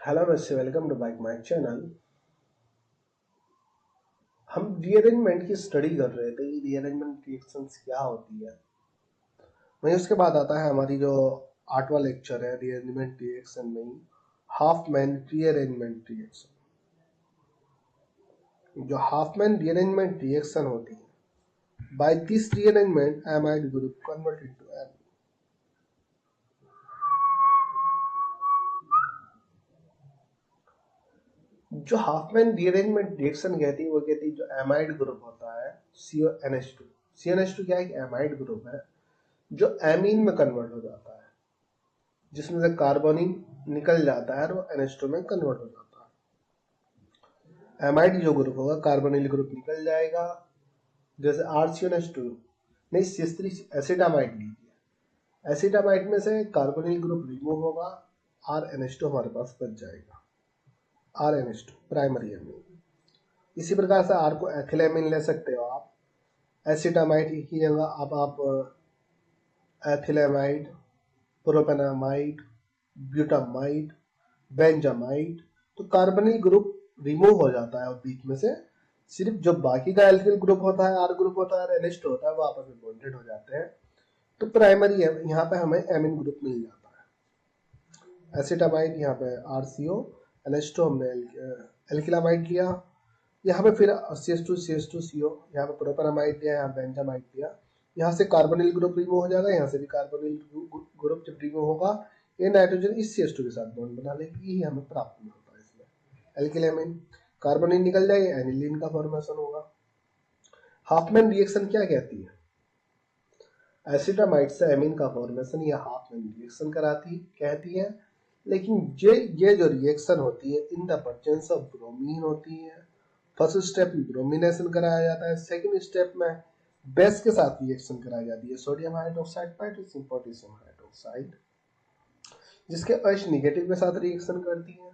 Hello दोस्तों, welcome to back my channel. हम rearrangement की स्टडी कर रहे थे। रीअरेंजमेंट रिएक्शंस क्या होती है। वहीं उसके बाद आता है हमारी जो आठवां लेक्चर है रीअरेंजमेंट रिएक्शन में ही हाफ मैन रीअरेंजमेंट रिएक्शन। जो हाफ मैन रीअरेंजमेंट रिएक्शन होती है, by this rearrangement amide group convert into N. जो हाफ मैन रीअरेंजमेंट रिएक्शन कहती है वो कहती है जो एमाइड ग्रुप होता है CONH2। CONH2 क्या है, एक एमाइड ग्रुप है जो एमीन में कन्वर्ट हो जाता है, जिसमें से कार्बोनिन निकल जाता है और वो NH2 में कन्वर्ट हो जाता है। एमाइड जो ग्रुप होगा कार्बोनिल ग्रुप निकल जाएगा, जैसे RCONH2 नहीं CH3 एसिटामाइड लीजिए। एसिटामाइड में से कार्बोनिल ग्रुप रिमूव होगा, RNH2 हमारे पास बच जाएगा, RNH2 प्राइमरी एमीन। इसी प्रकार से R को एथिलेमिन ले सकते हो आप। एसिटामाइड की जगह अब आप एथिलेमाइड, प्रोपेनामाइड, ब्यूटामाइड, बेंजामाइड। तो कार्बनिल ग्रुप रिमूव हो जाता है और बीच में से सिर्फ जो बाकी का एल्किल ग्रुप होता है, आर ग्रुप होता है और NH2 होता है, वो आपस में बॉन्डेड हो जाते हैं। तो प्राइमरी यहाँ पे हमें एमिन ग्रुप मिल जाता है। एसिटामाइड यहाँ पे RCO, NH2 हमने एल्किलामाइड लिया, यहाँ पे फिर CH2CO, यहाँ पे प्रोपेनामाइड लिया, यहाँ बेंजामाइड लिया। यहाँ से कार्बोनिल ग्रुप रिमूव हो जाएगा, यहाँ से भी कार्बोनिल ग्रुप जब रिमूव होगा ये नाइट्रोजन इस CH2 के साथ बॉन्ड बना लेगी, यही हमें प्राप्त होता है। इसमें एल्किलेमिन कार्बोनिल निकल जाएगा, एनिलीन का फॉर्मेशन होगा। हाफमैन रिएक्शन क्या कहती है? एसिटामाइड से एमीन का फॉर्मेशन या हाफमैन रिएक्शन कराती कहती है। लेकिन ये जो रिएक्शन होती है in the presence of bromine होती है। फर्स्ट स्टेप में ब्रोमिनेशन कराया जाता है, सेकंड स्टेप में बेस के साथ रिएक्शन कराई जाती है, सोडियम हाइड्रोक्साइड पोटेशियम हाइड्रोक्साइड, जिसके OH निगेटिव के साथ रिएक्शन करती है।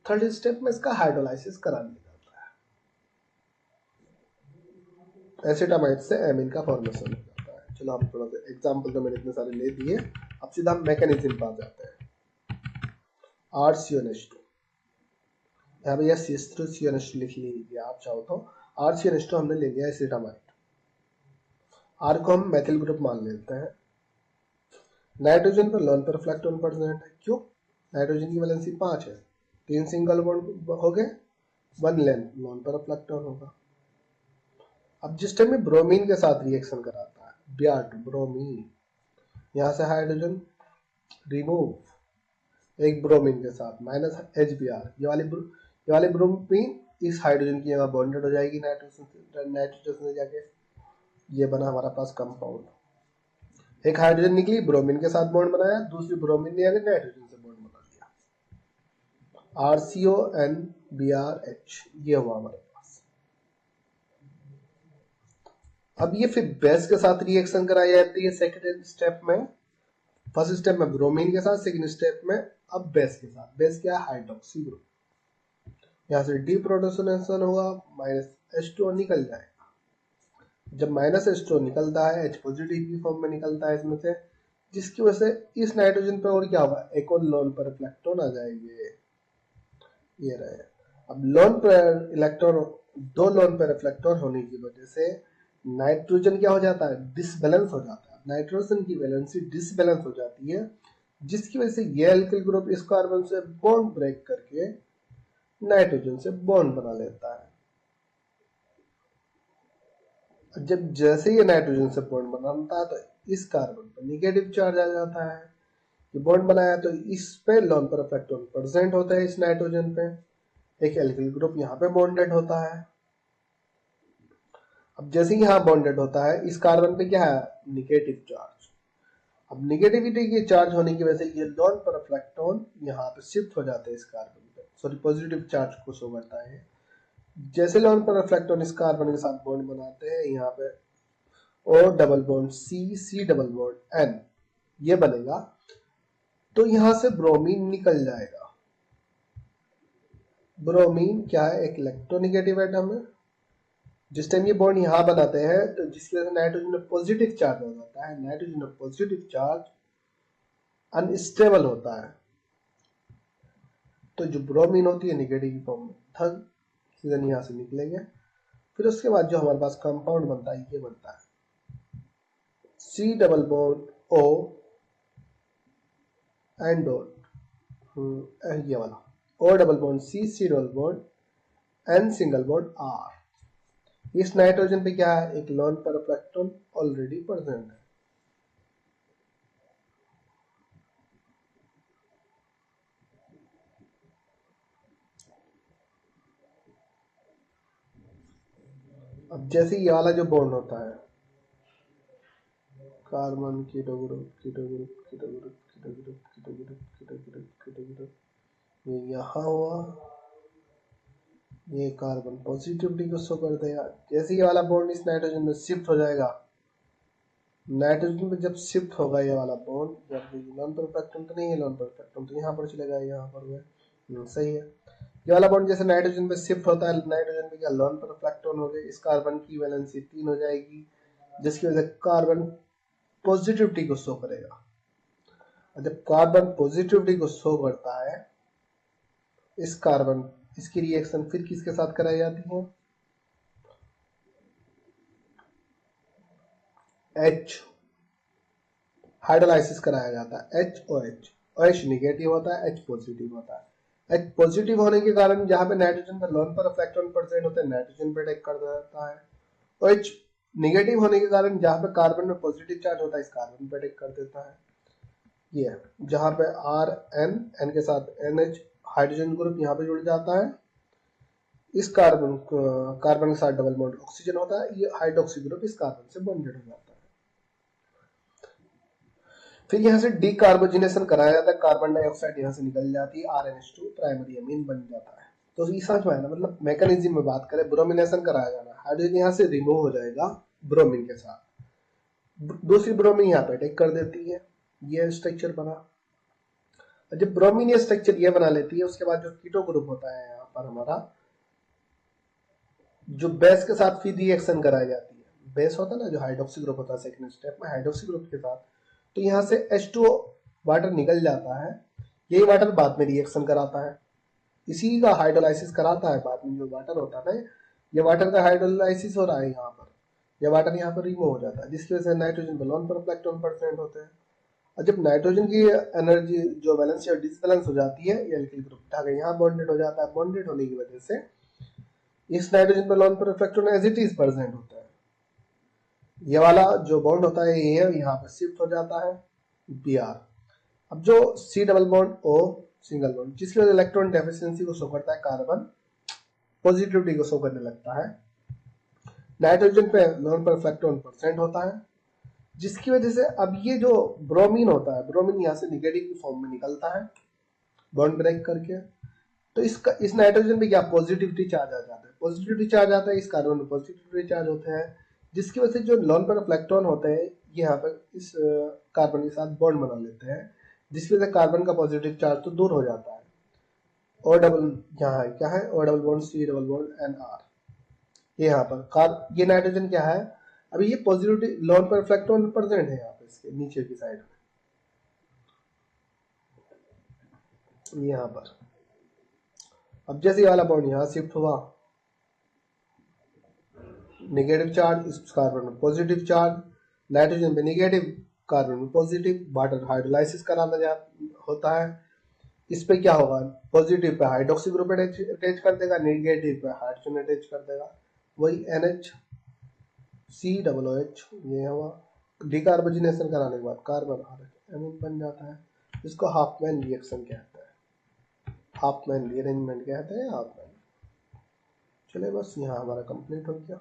थर्ड स्टेप में इसका हाइड्रोलाइसिस करा लिया जाता है। एसिटामाइड से एमीन का फॉर्मेशन हो जाता है। चलो हम थोड़ा सा एग्जांपल तो मैंने इतने सारे ले दिए, अब सीधा मैकेनिज्म पर आ जाते हैं। RCONH2, यहाँ पे यह CH2CONH2 लिख लीजिए आप चाहो तो। RCONH2 हमने ले लिया एसिटामाइड, R को हम मेथिल ग्रुप मान लेते हैं। नाइट्रोजन पर लोन पर फ्लैक्ट 1% है, क्यों? नाइट्रोजन की वैलेंसी 5 है, 3 सिंगल बॉन्ड हो गए, 1 लोन पर फ्लैक्ट होगा। अब जिस टाइम में ब्रोमीन के साथ रिएक्शन कराता है, Br2 ब्रोमीन, यहाँ से हाइड्रोजन रिमूव, एक ब्रोमीन के साथ -HBr, ये वाली ब्रोमीन इस हाइड्रोजन की जगह बॉन्डेड हो जाएगी नाइट्रोजन से जाके, ये बना हमारा पास कंपाउंड। एक हाइड्रोजन निकली, ब्रोमीन के साथ बॉन्ड बनाया, दूसरी ब्रोमीन ने आगे नाइट्रोजन से बॉन्ड बना दिया, RCONBrH, ये हुआ हमारे पास। अब ये फिर बेस के साथ रिएक्शन कराई जाती है सेकेंड स्टेप में। फर्स्ट स्टेप में ब्रोमीन के साथ, सेकेंड स्टेप में अब बेस के साथ। बेस क्या है? Hydroxy group. यहाँ से डीप्रोटोनेशन होगा, -H2O निकल जाएगा। जब -H2O निकलता है H पॉजिटिव की फॉर्म में निकलता है इसमें से, जिसकी वजह से इस नाइट्रोजन पे और क्या होगा, एक और लोन पर इलेक्ट्रॉन आ जाएंगे, ये रहे। अब लोन पर इलेक्ट्रॉन, दो लोन पर इलेक्ट्रॉन होने की वजह से नाइट्रोजन क्या हो जाता है, डिसबैलेंस हो जाता है। नाइट्रोजन की वैलेंसी डिसबैलेंस हो जाती है, जिसकी वजह से ये एल्किल ग्रुप इस कार्बन से बॉन्ड ब्रेक करके नाइट्रोजन से बॉन्ड बना लेता है। जब जैसे ये नाइट्रोजन से बॉन्ड बनाता है तो इस कार्बन पर निगेटिव चार्ज आ जाता है। ये बॉन्ड बनाया तो इस पे लोन पर इलेक्ट्रॉन प्रेजेंट होता है, इस नाइट्रोजन पे एक एल्किल ग्रुप यहाँ पे बॉन्डेड होता है। अब जैसे ही यहाँ बॉन्डेड होता है, इस कार्बन पे क्या है, निगेटिव चार्ज। अब निगेटिविटी के चार्ज होने की वजह से ये लोन पर इलेक्ट्रॉन यहाँ पे शिफ्ट हो जाते हैं इस कार्बन पे, सॉरी पॉजिटिव चार्ज को शो करता है। जैसे लोन पर इलेक्ट्रॉन इस कार्बन के साथ बॉन्ड बनाते हैं, यहाँ पे O double bond C double bond N ये बनेगा, तो यहाँ से ब्रोमीन निकल जाएगा। ब्रोमीन क्या है, एक इलेक्ट्रोनिगेटिव एटम है। जिस टाइम ये बॉन्ड यहाँ बनाते हैं तो जिसकी वजह से नाइट्रोजन में पॉजिटिव चार्ज हो जाता है। नाइट्रोजन में पॉजिटिव चार्ज अनस्टेबल होता है, तो जो ब्रोमीन होती है निगेटिव की फॉर्म में, थर्ड ऑक्सीजन यहाँ से निकलेंगे। फिर उसके बाद जो हमारे पास कंपाउंड बनता है ये बनता है C double bond O and dot, ये वाला O double bond C double bond N single bond R। इस नाइट्रोजन पे क्या है, एक लॉन परफ्लेक्टोन ऑलरेडी प्रेजेंट है। अब जैसे ये वाला जो बॉन्ड होता है carbon keto group keto group keto group keto group keto group keto group keto group, ये यहाँ हुआ, ये कार्बन पॉजिटिविटी को शो कर देगा। जैसे ये वाला बॉन्ड इस नाइट्रोजन में शिफ्ट हो जाएगा, नाइट्रोजन में जब शिफ्ट होगा ये वाला बॉन्ड, जब नॉन परफेक्टम तो नहीं है, नॉन परफेक्टम तो यहाँ पर चलेगा, यहाँ पर हुआ, सही है। ये वाला बॉन्ड जैसे नाइट्रोजन में शिफ्ट होता है, नाइट्रोजन में क्या नॉन परफेक्टम हो गए, इस कार्बन की वैलेंसी 3 हो जाएगी, जिसकी वजह से कार्बन पॉजिटिविटी को शो करेगा। और जब कार्बन पॉजिटिविटी को शो करता है, इस कार्बन इसकी रिएक्शन फिर किसके साथ कराई जाती है, H हाइड्रोलाइसिस कराया जाता है, HOH, OH निगेटिव होता है, H पॉजिटिव होता है। H पॉजिटिव होने के कारण जहां पे नाइट्रोजन में लोन पर इलेक्ट्रॉन प्रेजेंट होते हैं, नाइट्रोजन पे अटैक कर देता है। OH निगेटिव होने के कारण जहां पे कार्बन में पॉजिटिव चार्ज होता है, इस कार्बन पे अटैक कर देता है। ये जहां पे R के साथ NH हाइड्रोजन ग्रुप यहाँ पे जुड़ जाता है, इस कार्बन के साथ डबल बॉन्ड ऑक्सीजन होता है, ये हाइड्रोक्सी ग्रुप इस कार्बन से बॉन्डेड हो जाता है। फिर यहाँ से डीकार्बोजिनेशन कराया जाता है, कार्बन डाइऑक्साइड यहाँ से निकल जाती है, RNH2 प्राइमरी अमीन बन जाता है। तो ये समझ में आया ना, मतलब मैकेनिज्म में बात करें, ब्रोमिनेशन कराया जाना, हाइड्रोजन यहाँ से रिमूव हो जाएगा ब्रोमीन के साथ, दूसरी ब्रोमीन यहाँ पे अटैक कर देती है, ये स्ट्रक्चर बना। जब ब्रोमीन ये स्ट्रक्चर ये बना लेती है, उसके बाद जो कीटो ग्रुप होता है यहाँ पर हमारा, जो बेस के साथ फिर रिएक्शन कराई जाती है, बेस होता है ना जो हाइड्रोक्सी ग्रुप होता है सेकंड स्टेप में हाइड्रोक्सी ग्रुप के साथ, तो यहाँ से H2O वाटर निकल जाता है, यही वाटर बाद में रिएक्शन कराता है, इसी का हाइड्रोलाइसिस कराता है बाद में, जो वाटर होता है ना, ये वाटर का हाइड्रोलाइसिस हो रहा है यहाँ पर, ये वाटर यहाँ पर रिमूव हो जाता है, जिसकी वजह से नाइट्रोजन पे लोन पर इलेक्ट्रॉन प्रेजेंट होते हैं। और जब नाइट्रोजन की एनर्जी जो वैलेंसी और डिसबैलेंस हो जाती है, ये एल्किल ग्रुप उठाकर यहाँ बॉन्डेड हो जाता है, बॉन्डेड होने की वजह से इस नाइट्रोजन पे lone pair electron as it is present होता है, ये वाला जो बॉन्ड होता है ये यहाँ पर शिफ्ट हो जाता है Br। अब जो C double bond O single bond, जिसकी वजह इलेक्ट्रॉन डेफिशिएंसी को शो करता है, कार्बन पॉजिटिविटी को शो करने लगता है, नाइट्रोजन पे लोन पर इलेक्ट्रॉन परसेंट होता है, जिसकी वजह से अब ये जो ब्रोमीन होता है, ब्रोमीन यहाँ से निगेटिव की फॉर्म में निकलता है बॉन्ड ब्रेक करके, तो इसका इस नाइट्रोजन पे क्या पॉजिटिविटी चार्ज आ जाता है, पॉजिटिविटी चार्ज आता है, इस कार्बन में पॉजिटिविटी चार्ज होते हैं, जिसकी वजह से जो लोन पर इलेक्ट्रॉन होते हैं ये यहाँ पर इस कार्बन के साथ बॉन्ड बना लेते हैं, जिसकी वजह से कार्बन का पॉजिटिव चार्ज तो दूर हो जाता है। ओ डबल यहाँ है, क्या है, O double bond C double bond NR, ये यहाँ पर ये नाइट्रोजन क्या है, अभी ये positivity loan pair electron present है यहाँ पे इसके नीचे की साइड में, यहाँ पर। अब जैसे ये वाला बॉन्ड यहाँ शिफ्ट हुआ, नेगेटिव चार्ज, इस कार्बन में पॉजिटिव चार्ज, नाइट्रोजन पे नेगेटिव, कार्बन में पॉजिटिव, वाटर हाइड्रोलाइसिस कराना होता है, इस पे क्या होगा, positive pay hydroxy group attach कर देगा, नेगेटिव पे हाइड्रोजन अटैच कर देगा, वही NH C डबल OH, ये हुआ। डिकार्बोजिनेशन कराने के बाद कार्बन अमीन बन जाता है, इसको हाफमैन रिएक्शन कहते हैं, हाफमैन रीअरेंजमेंट कहते हैं, हाफमैन। चले बस यहाँ हमारा कंप्लीट हो गया।